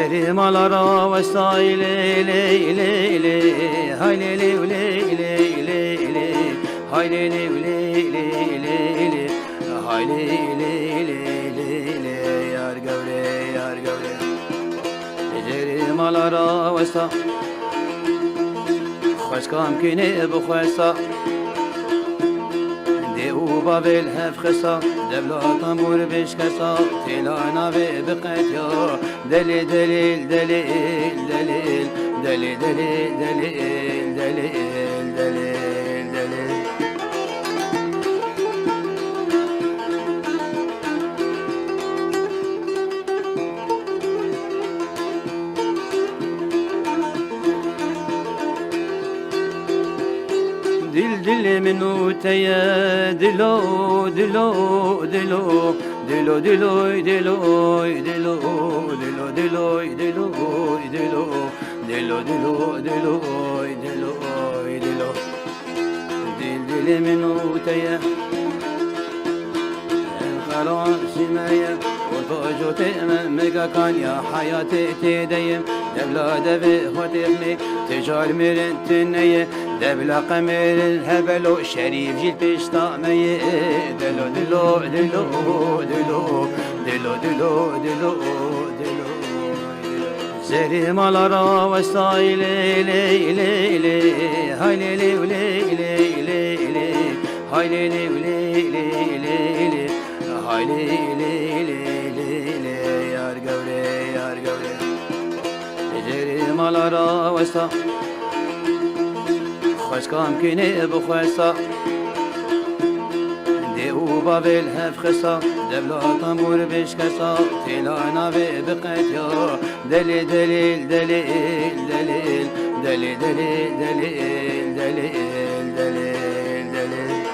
Zerimalara vesaile le le le hayli le le le le hayli le le le le hayli le le yar gavre Zerimalara vesaile خشكام كني بخوسا ديو بابل هف خسا دبلا طنبور بشكسا تلانا بقتيا دليل دليل دليل دليل دليل دليل دليل دليل دليل دليل دل منو تيا دلو دلو دلو دلو دلو دلو دلو دلو دلو دلو دلو دلو دلو دلو دلو دلو دل منو تيا خلاص سمايا وفوجوتي ميجا كان يا حياتي تديم دبلا دبي خطيبني تجار ميرن تنيه دبلا قمر الهبلو شريف جيل بيشطامي دلو دلو دلو دلو دلو دلو دلو دلو زري مالارا وسايلي لي لي لي هاي لي لي لي لي لي هاي لي لي لي لي هاي لي لي لي يار قولي زري مالارا وسايلي خشكام كني بخوسا ديو بابل هف خسا دبلا طنبور بشكسا تلانا بقتيا دليل دليل دليل دليل دليل دليل دليل دليل دليل دليل